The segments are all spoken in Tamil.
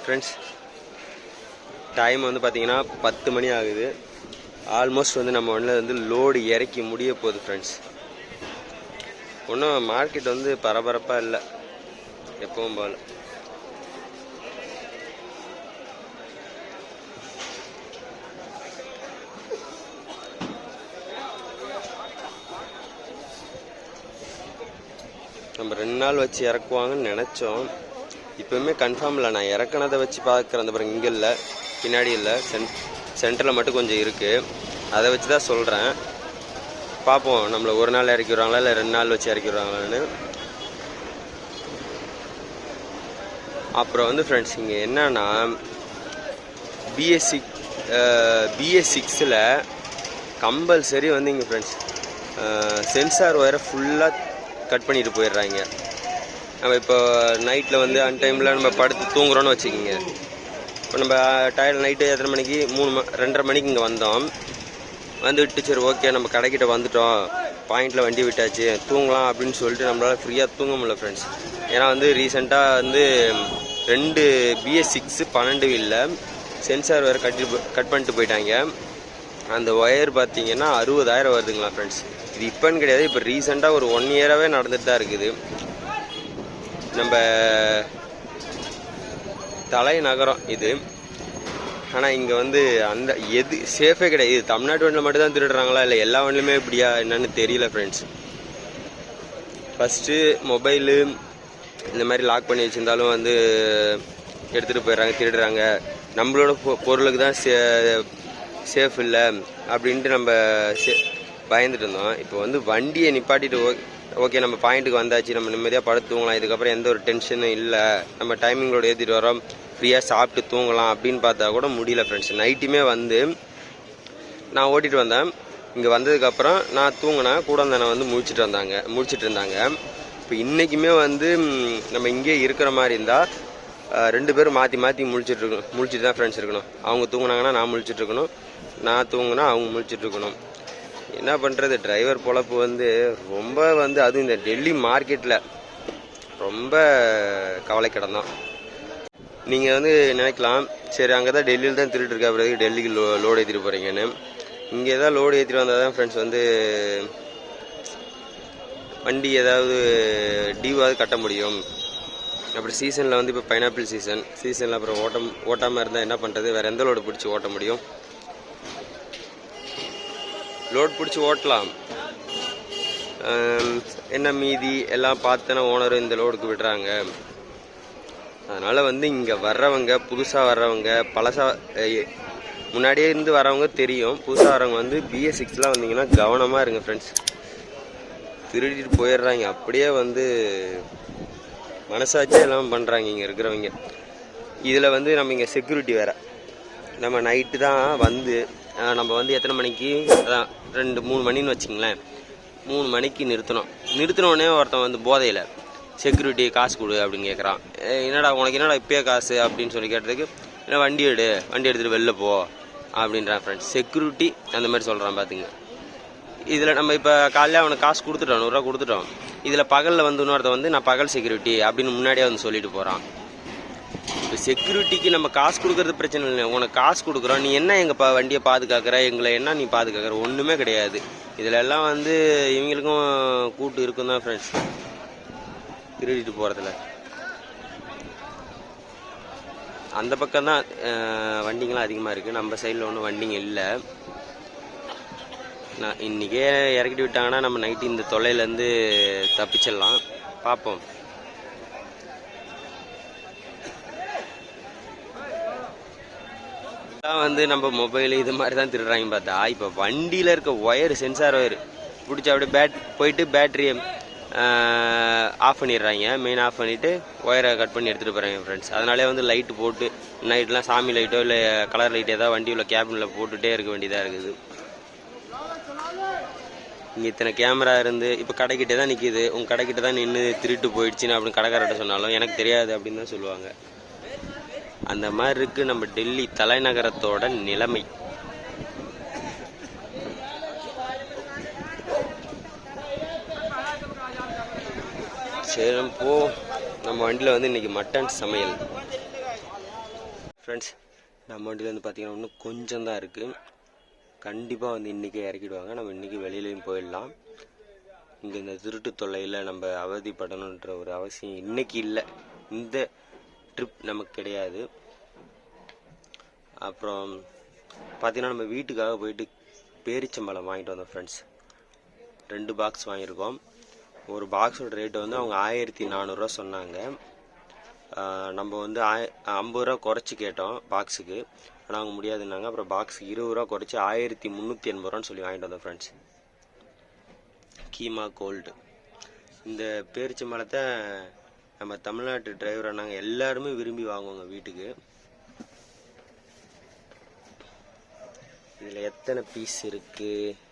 ஃப்ரெண்ட்ஸ், டைம் வந்து பார்த்தீங்கன்னா 10 மணி ஆகுது. ஆல்மோஸ்ட் வந்து நம்ம வண்டியில் வந்து லோடு இறக்கி முடிய போகுது ஃப்ரெண்ட்ஸ். ஒன்றும் மார்க்கெட் வந்து பரபரப்பாக இல்லை, எப்பவும் போல். நம்ம 2 நாள் வச்சு இறக்குவாங்கன்னு நினச்சோம். இப்போவுமே கன்ஃபார்ம் இல்லை. நான் இறக்குனதை வச்சு பார்க்குறேன். அந்த பிறகு இங்கே இல்லை, பின்னாடி இல்லை, சென்டரில் மட்டும் கொஞ்சம் இருக்குது. அதை வச்சு தான் சொல்கிறேன். பார்ப்போம், நம்மளை 1 நாள் இறக்கி விடுறாங்களா இல்லை 2 நாள் வச்சு இறக்கி விடுறாங்களான்னு. அப்புறம் வந்து ஃப்ரெண்ட்ஸ், இங்கே என்னன்னா BS6 கம்பல்சரி வந்து இங்கே ஃப்ரெண்ட்ஸ் சென்சார் ஒயரை ஃபுல்லாக கட் பண்ணிட்டு போயிடுறாங்க. நம்ம இப்போ நைட்டில் வந்து அன் டைமில் நம்ம படுத்து தூங்குறோன்னு வச்சுக்கிங்க. இப்போ நம்ம டயர்ட் நைட்டு எத்தனை மணிக்கு 2:30 மணிக்கு இங்கே வந்தோம். வந்துவிட்டு சரி ஓகே நம்ம கடைக்கிட்ட வந்துட்டோம், பாயிண்டில் வண்டி விட்டாச்சு, தூங்கலாம் அப்படின்னு சொல்லிட்டு நம்மளால் ஃப்ரீயாக தூங்க முடியல ஃப்ரெண்ட்ஸ். ஏன்னா வந்து ரீசெண்டாக வந்து 2 BS6 12 வீலில் சென்சார் ஒயர் கட் பண்ணிட்டு போயிட்டாங்க. அந்த ஒயர் பார்த்தீங்கன்னா 60,000 வருதுங்களா ஃப்ரெண்ட்ஸ். இது இப்போன்னு கிடையாது, இப்போ ரீசெண்டாக ஒரு 1 இயராகவே நடந்துட்டு தான் இருக்குது. நம்ம தலைநகரம் இது. ஆனால் இங்கே வந்து அந்த எது சேஃபே கிடையாது. இது தமிழ்நாட்டு வண்டியில் மட்டும்தான் திருடுறாங்களா இல்லை எல்லா வண்டிலுமே இப்படியா என்னன்னு தெரியல ஃப்ரெண்ட்ஸ். ஃபஸ்ட்டு மொபைலு இந்த மாதிரி லாக் பண்ணி வச்சுருந்தாலும் வந்து எடுத்துகிட்டு போயிடுறாங்க, திருடுறாங்க. நம்மளோட பொருளுக்கு தான் சேஃப் இல்லை அப்படின்ட்டு நம்ம பயந்துட்டு இருந்தோம். இப்போ வந்து வண்டியை நிப்பாட்டிட்டு ஓகே நம்ம பாயிண்ட்டுக்கு வந்தாச்சு, நம்ம நிம்மதியாக படுத்து தூங்கலாம், இதுக்கப்புறம் எந்த ஒரு டென்ஷனும் இல்லை, நம்ம டைமிங்களோட ஏற்றிட்டு வரோம், ஃப்ரீயாக சாப்பிட்டு தூங்கலாம் அப்படின்னு பார்த்தா கூட முடியல ஃப்ரெண்ட்ஸ். நைட்டுமே வந்து நான் ஓட்டிகிட்டு வந்தேன். இங்கே வந்ததுக்கப்புறம் நான் தூங்கினேன், கூட தானே வந்து முழிச்சிட்டு இருந்தாங்க. இப்போ இன்றைக்குமே வந்து நம்ம இங்கே இருக்கிற மாதிரி இருந்தால் 2 பேரும் மாற்றி முழிச்சிட்டு தான் ஃப்ரெண்ட்ஸ் இருக்கணும். அவங்க தூங்கினாங்கன்னா நான் முழிச்சிட்ருக்கணும், நான் தூங்கினா அவங்க முழிச்சிட்ருக்கணும். என்ன பண்ணுறது, டிரைவர் பொழப்பு வந்து ரொம்ப வந்து அதுவும் இந்த டெல்லி மார்க்கெட்டில் ரொம்ப கவலைக்கிடம் தான். நீங்கள் வந்து நினைக்கலாம் சரி அங்கே தான் டெல்லியில் தான் திருட்டு இருக்கா, பிறகு டெல்லிக்கு லோடு ஏற்றிட்டு போகிறீங்கன்னு. இங்கே தான் லோடு ஏற்றிட்டு வந்தால் தான் ஃப்ரெண்ட்ஸ் வந்து வண்டி ஏதாவது டியூவாவது கட்ட முடியும். அப்படி சீசனில் வந்து இப்போ பைனாப்பிள் சீசனில் அப்புறம் ஓட்டாமல் இருந்தால் என்ன பண்ணுறது, வேறு எந்த லோடு பிடிச்சி ஓட்ட முடியும்? லோட் பிடிச்சி ஓட்டலாம், என்ன மீதி எல்லாம் பார்த்துனா ஓனர் இந்த லோடுக்கு விடுறாங்க. அதனால் வந்து இங்கே வர்றவங்க, புதுசாக வர்றவங்க, முன்னாடியே இருந்து வரவங்க தெரியும், புதுசாக வரவங்க வந்து BS6 வந்தீங்கன்னா கவனமாக இருங்க ஃப்ரெண்ட்ஸ். திருடிட்டு போயிடுறாங்க. அப்படியே வந்து மனசாட்சியே எல்லாம் பண்ணுறாங்க இங்கே இருக்கிறவங்க. இதில் வந்து நம்ம இங்கே செக்யூரிட்டி வேறு. நம்ம நைட்டு தான் வந்து நம்ம வந்து எத்தனை மணிக்கு, அதான் 2-3 மணின்னு வச்சுங்களேன், 3 மணிக்கு நிறுத்தினோடனே ஒருத்தன் வந்து போதையில் செக்யூரிட்டி காசு கொடு அப்படின்னு கேட்குறான். உனக்கு என்னடா இப்போயே காசு அப்படின்னு சொல்லி கேட்டதுக்கு, இல்லை வண்டி எடுத்துகிட்டு வெளில போ அப்படின்றான் ஃப்ரெண்ட்ஸ். செக்யூரிட்டி அந்த மாதிரி சொல்கிறான் பார்த்துங்க. இதில் நம்ம இப்போ காலையில் அவனுக்கு காசு கொடுத்துட்டோம், 100 ரூபா கொடுத்துட்டோம். இதில் பகலில் வந்து இன்னொருத்த வந்து நான் பகல் செக்யூரிட்டி அப்படின்னு முன்னாடியே வந்து சொல்லிட்டு போகிறான். இப்போ செக்யூரிட்டிக்கு நம்ம காசு கொடுக்கறது பிரச்சனை இல்லை, உனக்கு காசு கொடுக்குறோம், நீ என்ன எங்கள் வண்டியை பாதுகாக்கிற, எங்களை என்ன நீ பாதுகாக்கிற, ஒன்றுமே கிடையாது. இதில் எல்லாம் வந்து இவங்களுக்கும் கூட்டு இருக்கும் தான் ஃப்ரெண்ட்ஸ், திருடிட்டு போகிறதுல. அந்த பக்கம் தான் வண்டிங்கெலாம் அதிகமாக இருக்குது, நம்ம சைடில் ஒன்றும் வண்டிங்க இல்லை. நான் இன்றைக்கே இறக்கிட்டு விட்டாங்கன்னா நம்ம நைட்டு இந்த தொல்லையிலேருந்து தப்பிச்சிடலாம். பார்ப்போம். வந்து நம்ம மொபைல் இது மாதிரி தான் திருடுறாங்க பார்த்தா, இப்போ வண்டியில் இருக்க ஒயர், சென்சார் ஒயர் பிடிச்சி அப்படியே போயிட்டு பேட்டரியை ஆஃப் பண்ணிடுறாங்க. மெயின் ஆஃப் பண்ணிவிட்டு ஒயரை கட் பண்ணி எடுத்துகிட்டு போகிறாங்க ஃப்ரெண்ட்ஸ். அதனாலே வந்து லைட்டு போட்டு நைட்லாம் சாமி லைட்டோ இல்லை கலர் லைட் ஏதாவது வண்டி உள்ள கேபினில் போட்டுகிட்டே இருக்க வேண்டியதாக இருக்குது. இங்கே இத்தனை கேமரா இருந்து இப்போ கடைக்கிட்டே தான் நிற்கிது, உங்கள் கடைக்கிட்ட தான் நின்று திருட்டு போயிடுச்சுன்னு அப்படின்னு கடைக்காரர்கிட்ட சொன்னாலும் எனக்கு தெரியாது அப்படின்னு தான் சொல்லுவாங்க. அந்த மாதிரி இருக்குது நம்ம டெல்லி தலைநகரத்தோட நிலைமை. சரி போ. நம்ம வண்டியில் வந்து இன்றைக்கி மட்டன் சமையல். ஃப்ரெண்ட்ஸ், நம்ம வண்டியில் வந்து பார்த்திங்கன்னா இன்னும் கொஞ்சம் தான் இருக்குது. கண்டிப்பாக வந்து இன்றைக்கே இறக்கிடுவாங்க. நம்ம இன்றைக்கி வெளியிலையும் போயிடலாம். இங்கே இந்த திருட்டு தொல்லையில் நம்ம அவதிப்படணுன்ற ஒரு அவசியம் இன்றைக்கி இல்லை. இந்த ட்ரிப் நமக்கு கிடையாது. அப்புறம் பார்த்திங்கன்னா நம்ம வீட்டுக்காக போயிட்டு பேரிச்சம்பழம் வாங்கிட்டு வந்தோம் ஃப்ரெண்ட்ஸ். 2 பாக்ஸ் வாங்கியிருக்கோம். ஒரு பாக்ஸோட ரேட்டு வந்து அவங்க 1400 சொன்னாங்க. நம்ம வந்து 50 ரூபா குறைச்சி கேட்டோம் பாக்ஸுக்கு. ஆனால் அவங்க முடியாதுன்னாங்க. அப்புறம் பாக்ஸுக்கு 20 ரூபா குறைச்சி 1380 சொல்லி வாங்கிட்டு வந்தோம் ஃப்ரெண்ட்ஸ். கீமா கோல்டு. இந்த பேரிச்சம்பழத்தை நம்ம தமிழ்நாட்டு டிரைவரை நாங்கள் எல்லாருமே விரும்பி வாங்குவோங்க வீட்டுக்கு. இதில் எத்தனை பீஸ் இருக்குது?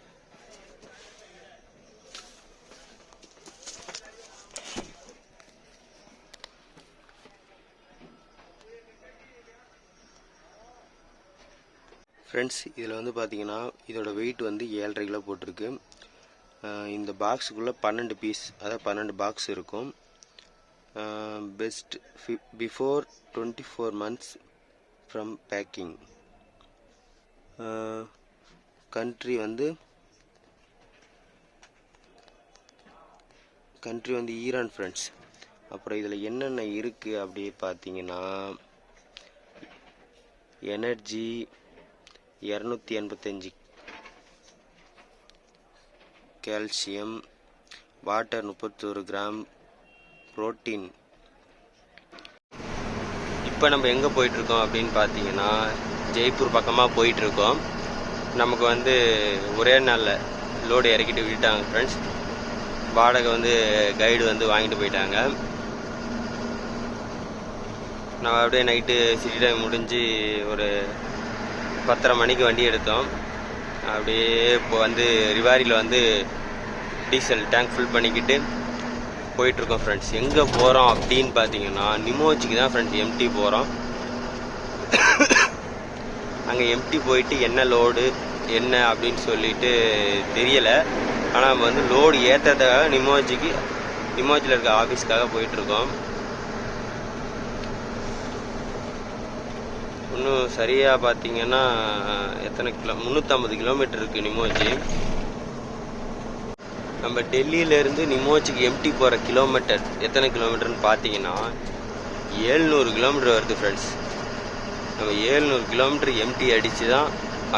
ஃப்ரெண்ட்ஸ், இதில் வந்து பார்த்தீங்கன்னா இதோட வெயிட் வந்து 7.5 கிலோ போட்டிருக்கு. இந்த பாக்ஸுக்குள்ளே 12 பீஸ், அதாவது 12 பாக்ஸ் இருக்கும். Best before 24 months from packing. Country வந்து ஈரான் ஃப்ரெண்ட்ஸ். அப்புறம் இதில் என்னென்ன இருக்குது அப்படி பார்த்தீங்கன்னா, energy 285, calcium, water 31 gram, protein. இப்போ நம்ம எங்கே போயிட்டுருக்கோம் அப்படின்னு பார்த்தீங்கன்னா, ஜெய்ப்பூர் பக்கமாக போயிட்டுருக்கோம். நமக்கு வந்து ஒரே நாளில் லோடு இறக்கிட்டு விட்டாங்க ஃப்ரெண்ட்ஸ். வாடகை வந்து கைடு வந்து வாங்கிட்டு போயிட்டாங்க. நான் அப்படியே நைட்டு சிட்டி டைம் முடிஞ்சு ஒரு 10:30 மணிக்கு வண்டி எடுத்தோம். அப்படியே இப்போ வந்து ரிவாரியில் வந்து டீசல் டேங்க் ஃபுல் பண்ணிக்கிட்டு போயிட்டுருக்கோம் ஃப்ரெண்ட்ஸ். எங்கே போகிறோம் அப்படின்னு பார்த்தீங்கன்னா, நிமோஜிக்கு தான் ஃப்ரெண்ட்ஸ் எம்டி போகிறோம். அங்கே எம்டி போயிட்டு என்ன லோடு என்ன அப்படின்னு சொல்லிட்டு தெரியலை. ஆனால் நம்ம வந்து லோடு ஏற்றுறதுக்காக நிமோஜியில் இருக்க ஆஃபீஸ்க்காக போயிட்டுருக்கோம். இன்னும் சரியாக பார்த்தீங்கன்னா எத்தனை 350 கிலோமீட்டர் இருக்குது நிமோஜி. நம்ம டெல்லியிலேருந்து நிமோஜிக்கு எம்டி போகிற கிலோமீட்டர் எத்தனை கிலோமீட்டர்னு பார்த்தீங்கன்னா 700 கிலோமீட்டர் வருது ஃப்ரெண்ட்ஸ். நம்ம 700 கிலோமீட்டர் எம்டி அடித்து தான்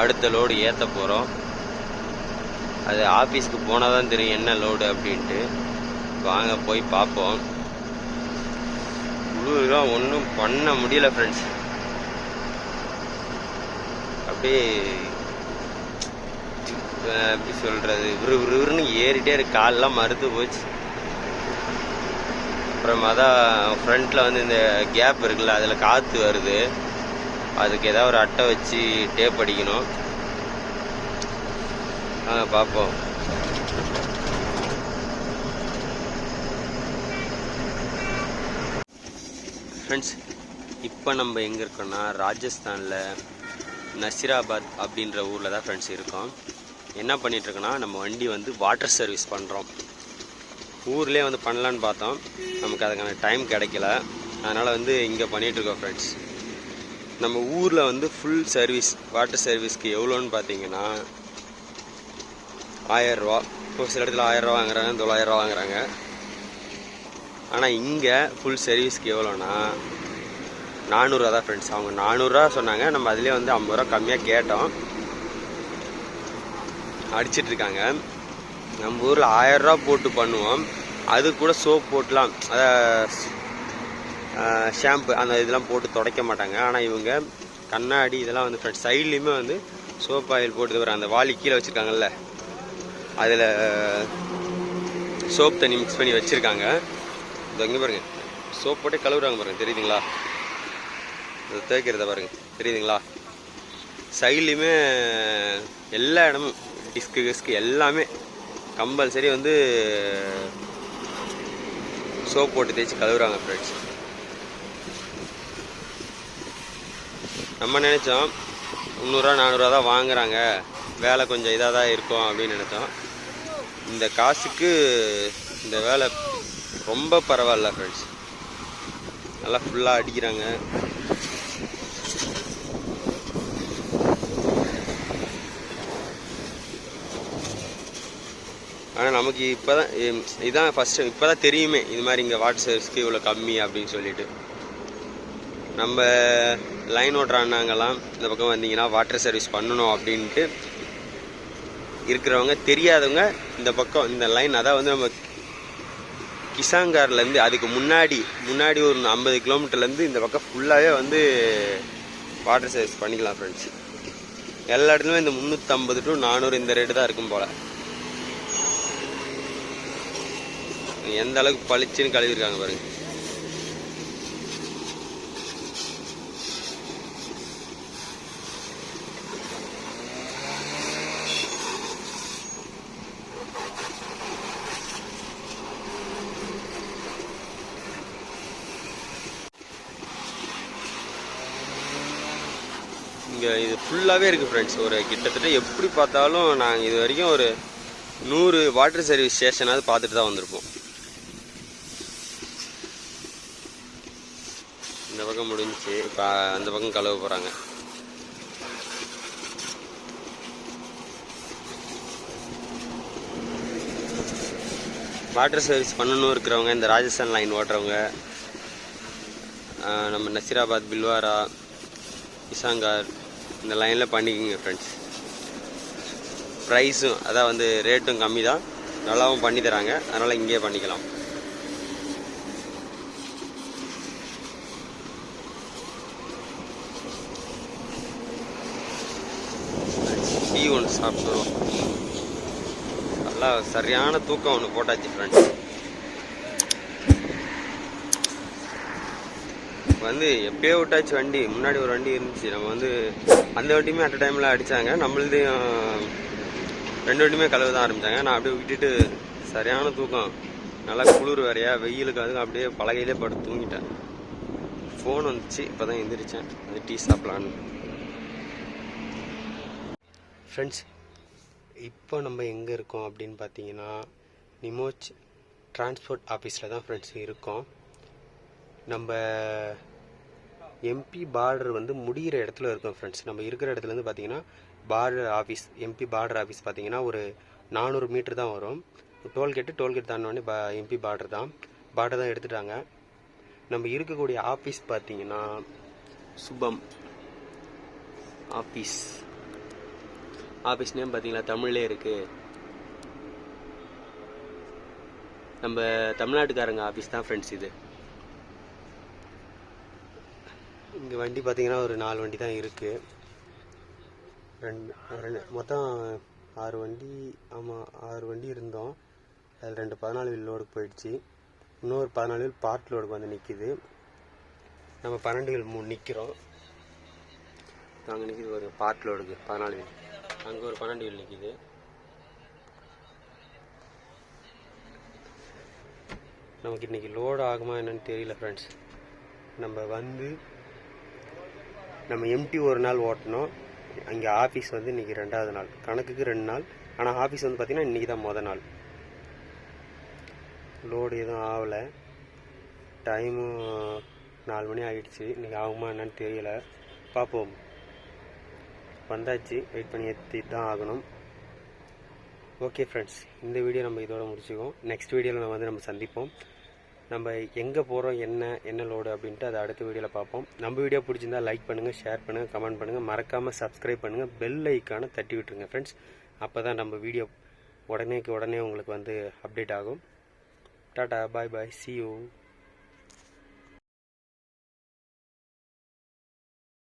அடுத்த லோடு ஏற்ற போகிறோம். அது ஆஃபீஸ்க்கு போனால் தான் தெரியும் என்ன லோடு அப்படின்ட்டு. வாங்க போய் பார்ப்போம். குளிர்லாம் ஒன்றும் பண்ண முடியல ஃப்ரெண்ட்ஸ். அப்படியே எப்படி சொல்கிறது, விறுவிறுன்னு ஏறிட்டே இருக்கு. காலெலாம் மறுத்து போச்சு. அப்புறம் அதான் ஃப்ரண்ட்டில் வந்து இந்த கேப் இருக்குல்ல, அதில் காற்று வருது. அதுக்கு ஏதாவது ஒரு அட்டை வச்சு டேப் அடிக்கணும். பார்ப்போம். ஃப்ரெண்ட்ஸ், இப்போ நம்ம எங்கே இருக்கோம்னா ராஜஸ்தானில் நசிராபாத் அப்படின்ற ஊரில் தான் ஃப்ரெண்ட்ஸ் இருக்கோம். என்ன பண்ணிகிட்ருக்கோன்னா, நம்ம வண்டி வந்து வாட்டர் சர்வீஸ் பண்ணுறோம். ஊர்லேயே வந்து பண்ணலான்னு பார்த்தோம், நமக்கு அதுக்கான டைம் கிடைக்கல. அதனால் வந்து இங்கே பண்ணிகிட்ருக்கோம் ஃப்ரெண்ட்ஸ். நம்ம ஊரில் வந்து ஃபுல் சர்வீஸ் வாட்டர் சர்வீஸ்க்கு எவ்வளோன்னு பார்த்தீங்கன்னா 1000 ரூபா. ஒரு சில இடத்துல 1000 ரூபா வாங்குறாங்க, 900 ரூபா வாங்குறாங்க. ஆனால் இங்கே ஃபுல் சர்வீஸ்க்கு எவ்வளோன்னா 400 ரூபா தான் ஃப்ரெண்ட்ஸ். அவங்க 400 ரூபா சொன்னாங்க. நம்ம அதிலே வந்து 50 ரூபா கம்மியாக கேட்டோம். அடிச்சிட்ருக்காங்க. நம்ம ஊரில் 1000 ரூபா போட்டு பண்ணுவோம். அது கூட சோப் போட்டுலாம், ஷாம்பு அந்த இதெல்லாம் போட்டு துடைக்க மாட்டாங்க. ஆனால் இவங்க கண்ணாடி இதெல்லாம் வந்து ஃப்ரெண்ட்ஸ் சைட்லேயுமே வந்து சோப் ஆயில் போட்டு வர அந்த வாலி கீழே வச்சுருக்காங்கல்ல, அதில் சோப் தண்ணி மிக்ஸ் பண்ணி வச்சுருக்காங்க. இது இங்கே பாருங்கள், சோப் போட்டே கழுவுறாங்க பாருங்கள், தெரியுதுங்களா? இது தேய்க்கிறத பாருங்கள், தெரியுதுங்களா? சைட்லேயுமே எல்லா இடமும் டிஸ்க்கு எல்லாமே கம்பல்சரி வந்து சோப் போட்டு தேய்ச்சி கழுவுறாங்க ஃப்ரெண்ட்ஸ். நம்ம நினச்சோம் 300 ரூபா 400 ரூபா தான் வாங்குறாங்க, வேலை கொஞ்சம் இதாக தான் இருக்கும் அப்படின்னு நினச்சோம். இந்த காசுக்கு இந்த வேலை ரொம்ப பரவாயில்ல ஃப்ரெண்ட்ஸ். நல்லா ஃபுல்லாக அடிக்கிறாங்க. நமக்கு இப்போ தான் இதுதான் ஃபஸ்ட்டு இப்போ தான் தெரியுமே இது மாதிரி இங்கே வாட்டர் சர்வீஸ்க்கு இவ்வளோ கம்மி அப்படின்னு சொல்லிட்டு. நம்ம லைன் ஓட்டுற அண்ணாங்கெல்லாம் இந்த பக்கம் வந்தீங்கன்னா வாட்டர் சர்வீஸ் பண்ணணும் அப்படின்ட்டு இருக்கிறவங்க தெரியாதவங்க இந்த பக்கம் இந்த லைன், அதாவது வந்து நம்ம கிசாங்கார்லேருந்து அதுக்கு முன்னாடி ஒரு 50 கிலோமீட்டர்லேருந்து இந்த பக்கம் ஃபுல்லாகவே வந்து வாட்டர் சர்வீஸ் பண்ணிக்கலாம் ஃப்ரெண்ட்ஸ். எல்லா இடத்துலையுமே இந்த 350 to 400 இந்த ரேட்டு தான் இருக்கும் போல். எந்த அளவுக்கு பளிச்சுன்னு கழுவிருக்காங்க பாருங்க. இங்கே இது ஃபுல்லாகவே இருக்குது ஃப்ரெண்ட்ஸ். ஒரு கிட்டத்தட்ட எப்படி பார்த்தாலும் நாங்கள் இது வரைக்கும் ஒரு 100 வாட்டர் சர்வீஸ் ஸ்டேஷனாவது பார்த்துட்டு தான் வந்திருப்போம். இந்த பக்கம் முடிஞ்சிச்சு, இப்போ அந்த பக்கம் கழுவ போகிறாங்க. வாட்டர் சர்வீஸ் பண்ணணும் இருக்கிறவங்க, இந்த ராஜஸ்தான் லைன் ஓட்டுறவங்க, நம்ம நசீராபாத், பில்வாரா, கிசாங்கார் இந்த லைனில் பண்ணிக்கோங்க ஃப்ரெண்ட்ஸ். ப்ரைஸும் அதான் வந்து ரேட்டும் கம்மி தான், நல்லாவும் பண்ணி தராங்க. அதனால் இங்கேயே பண்ணிக்கலாம். டீ ஒன்று சாப்பிடுவோம். நல்லா சரியான தூக்கம் ஒன்று போட்டாச்சு ஃப்ரெண்ட்ஸ். வந்து எப்பயோ விட்டாச்சு வண்டி. முன்னாடி ஒரு வண்டி இருந்துச்சு, நம்ம வந்து அந்த வண்டியுமே அட் டைமில் அடித்தாங்க. நம்மளதையும் 2 வண்டியுமே கழுவ தான் ஆரம்பித்தாங்க. நான் அப்படியே விட்டுட்டு சரியான தூக்கம், நல்லா குளிர் வேறையா, வெயிலுக்கு அதுக்கு அப்படியே பலகையிலே படுத்து தூங்கிட்டேன். ஃபோன் வந்துச்சு, இப்போ தான் எந்திரிச்சேன். அது டீ சாப்பிட்லான்னு. ஃப்ரெண்ட்ஸ், இப்போ நம்ம எங்கே இருக்கோம் அப்படின்னு பார்த்தீங்கன்னா நிமோச் டிரான்ஸ்போர்ட் ஆஃபீஸில் தான் ஃப்ரெண்ட்ஸ் இருக்கோம். நம்ம எம்பி பார்டர் வந்து முடிகிற இடத்துல இருக்கோம் ஃப்ரெண்ட்ஸ். நம்ம இருக்கிற இடத்துலேருந்து பார்த்தீங்கன்னா border office, MP border office பார்த்தீங்கன்னா ஒரு 400 மீட்டர் தான் வரும். டோல்கேட் தாண்டோடனே எம்பி பார்டர் தான் எடுத்துட்டாங்க. நம்ம இருக்கக்கூடிய ஆஃபீஸ் பார்த்தீங்கன்னா சுபம் ஆஃபீஸ் நேம் பார்த்தீங்களா, தமிழ்லே இருக்குது. நம்ம தமிழ்நாட்டுக்காரங்க ஆஃபீஸ் தான் ஃப்ரெண்ட்ஸ் இது. இங்கே வண்டி பார்த்தீங்கன்னா ஒரு 4 வண்டி தான் இருக்குது. மொத்தம் 6 வண்டி. ஆமாம், 6 வண்டி இருந்தோம். அதில் 2 14 வீல் லோடுக்கு போயிடுச்சு. இன்னொரு 14 வீல் பார்ட் லோடுக்கு வந்து நிற்கிது. நம்ம 12 வீல் 3 நிற்கிறோம். அங்கே நிற்கிது ஒரு பார்ட் லோடுக்கு 14 வீல். அங்கே ஒரு 12 வீல் நிற்கிது. நமக்கு இன்றைக்கி லோடு ஆகுமா என்னன்னு தெரியல ஃப்ரெண்ட்ஸ். நம்ம எம்டி ஒரு நாள் ஓட்டணும். அங்கே ஆஃபீஸ் வந்து இன்றைக்கி 2வது நாள், கணக்குக்கு 2 நாள். ஆனால் ஆஃபீஸ் வந்து பார்த்திங்கன்னா இன்றைக்கி தான் மொதல் நாள். லோடு எதுவும் ஆகலை. டைமும் 4 மணி ஆகிடுச்சு. இன்றைக்கி ஆகுமா என்னன்னு தெரியல, பார்ப்போம். வந்தாச்சு, வெயிட் பண்ணி ஏற்றி தான் ஆகணும். ஓகே ஃப்ரெண்ட்ஸ், இந்த வீடியோ நம்ம இதோட முடிச்சுக்குவோம். நெக்ஸ்ட் வீடியோவில் நம்ம சந்திப்போம். நம்ம எங்கே போகிறோம், என்ன லோடு அப்படின்ட்டு அதை அடுத்த வீடியோவில் பார்ப்போம். நம்ம வீடியோ பிடிச்சிருந்தா லைக் பண்ணுங்கள், ஷேர் பண்ணுங்கள், கமெண்ட் பண்ணுங்கள். மறக்காமல் சப்ஸ்கிரைப் பண்ணுங்கள், பெல் ஐக்கானை தட்டி விட்டுருங்க ஃப்ரெண்ட்ஸ். அப்போ தான் நம்ம வீடியோ உடனே உங்களுக்கு வந்து அப்டேட் ஆகும். Tata, bye bye, see you.